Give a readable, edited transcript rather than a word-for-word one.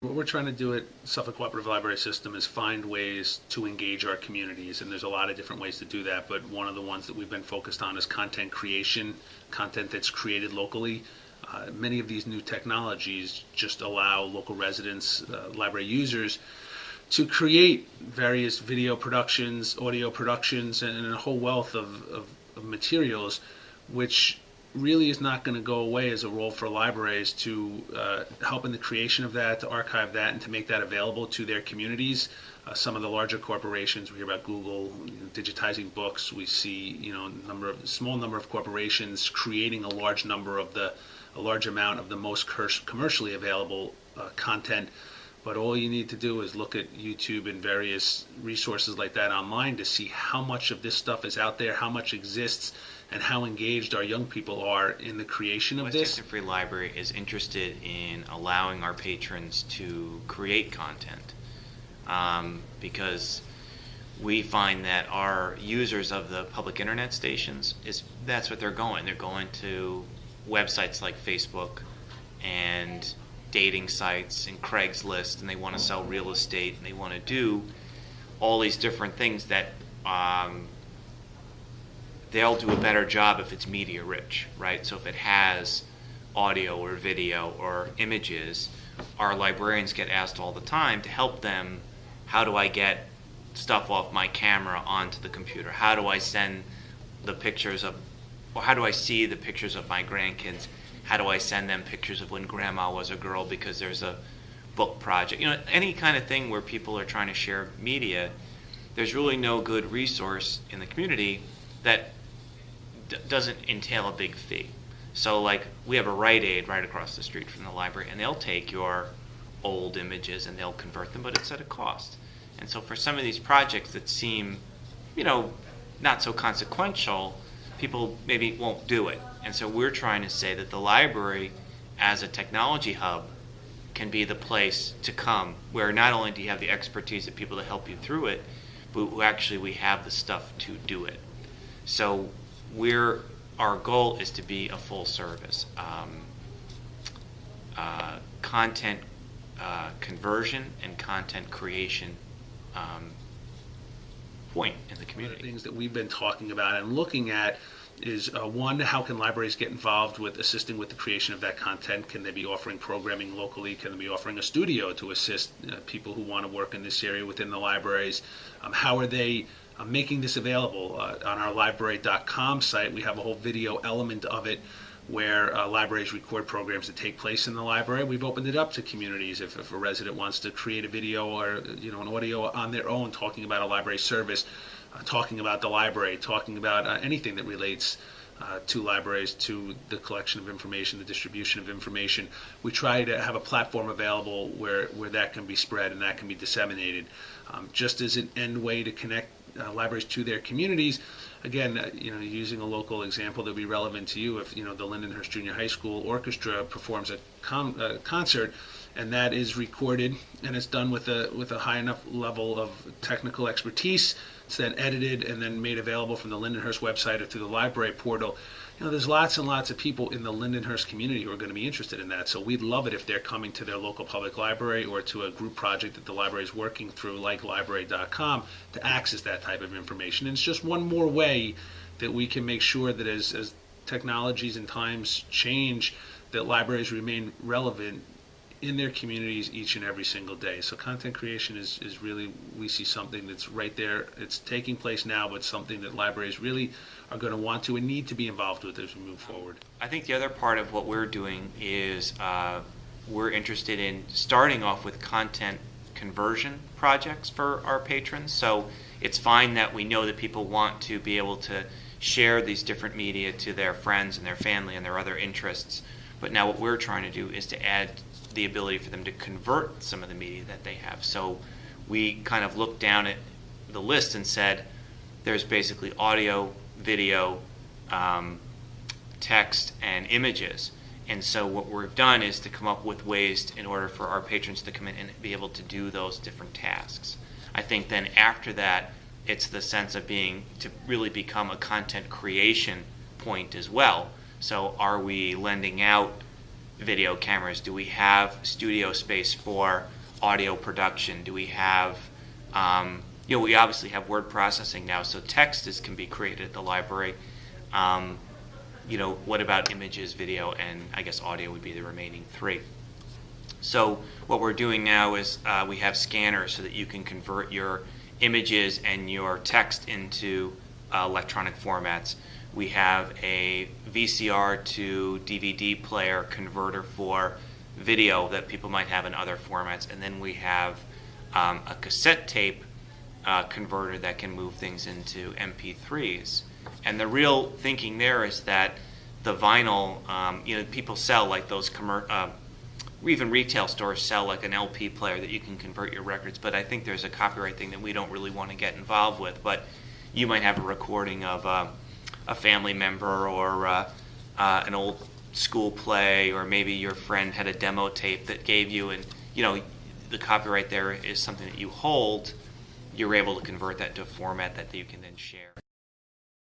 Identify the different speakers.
Speaker 1: What we're trying to do at Suffolk Cooperative Library System is find ways to engage our communities, and there's a lot of different ways to do that, but one of the ones that we've been focused on is content creation, content that's created locally. Many of these new technologies just allow local residents, library users, to create various video productions, audio productions, and a whole wealth of materials, which really is not going to go away as a role for libraries to help in the creation of that, to archive that, and to make that available to their communities. Some of the larger corporations, we hear about Google digitizing books. We see, small number of corporations creating a large amount of the most commercially available content. But all you need to do is look at YouTube and various resources like that online to see how much of this stuff is out there, how much exists, and how engaged our young people are in the creation of
Speaker 2: West
Speaker 1: this.
Speaker 2: Hampton Free Library is interested in allowing our patrons to create content because we find that our users of the public internet stations, that's what they're going. They're going to websites like Facebook and dating sites and Craigslist, and they want to sell real estate, and they want to do all these different things that they'll do a better job if it's media rich, right? So if it has audio or video or images, our librarians get asked all the time to help them. How do I get stuff off my camera onto the computer? How do I send the pictures of, or how do I see the pictures of my grandkids? How do I send them pictures of when grandma was a girl because there's a book project? Any kind of thing where people are trying to share media, there's really no good resource in the community that doesn't entail a big fee. So like we have a Rite Aid right across the street from the library, and they'll take your old images and they'll convert them, but it's at a cost. And so for some of these projects that seem, not so consequential, people maybe won't do it. And so we're trying to say that the library as a technology hub can be the place to come where not only do you have the expertise of people to help you through it, but we have the stuff to do it. So our goal is to be a full service content conversion and content creation point in the community.
Speaker 1: One of the things that we've been talking about and looking at is one, how can libraries get involved with assisting with the creation of that content? Can they be offering programming locally? Can they be offering a studio to assist people who want to work in this area within the libraries? How are they making this available? On our library.com site, we have a whole video element of it where libraries record programs that take place in the library. We've opened it up to communities if a resident wants to create a video or an audio on their own talking about a library service, talking about the library, talking about anything that relates to libraries, to the collection of information, the distribution of information. We try to have a platform available where that can be spread and that can be disseminated. Just as an end way to connect libraries to their communities. Again, using a local example that would be relevant to you, if the Lindenhurst Junior High School Orchestra performs a concert, and that is recorded and it's done with a high enough level of technical expertise, it's then edited and then made available from the Lindenhurst website or through the library portal. There's lots and lots of people in the Lindenhurst community who are going to be interested in that. So we'd love it if they're coming to their local public library or to a group project that the library is working through, like library.com, to access that type of information. And it's just one more way that we can make sure that as technologies and times change, that libraries remain relevant in their communities each and every single day. So content creation is really, we see something that's right there. It's taking place now, but something that libraries really are going to want to and need to be involved with as we move forward.
Speaker 2: I think the other part of what we're doing is we're interested in starting off with content conversion projects for our patrons. So it's fine that we know that people want to be able to share these different media to their friends and their family and their other interests. But now what we're trying to do is to add the ability for them to convert some of the media that they have. So we kind of looked down at the list and said there's basically audio, video, text, and images. And so what we've done is to come up with ways in order for our patrons to come in and be able to do those different tasks. I think then after that, it's the sense of to really become a content creation point as well. So are we lending out video cameras? Do we have studio space for audio production? Do we have, we obviously have word processing now, so text can be created at the library. What about images, video, and I guess audio would be the remaining three. So what we're doing now is we have scanners so that you can convert your images and your text into electronic formats. We have a VCR to DVD player converter for video that people might have in other formats, and then we have a cassette tape converter that can move things into MP3s. And the real thinking there is that the vinyl, people sell like those even retail stores sell like an LP player that you can convert your records, but I think there's a copyright thing that we don't really want to get involved with. But you might have a recording of a family member or an old school play, or maybe your friend had a demo tape that gave you, and the copyright there is something that you hold. You're able to convert that to a format that you can then share.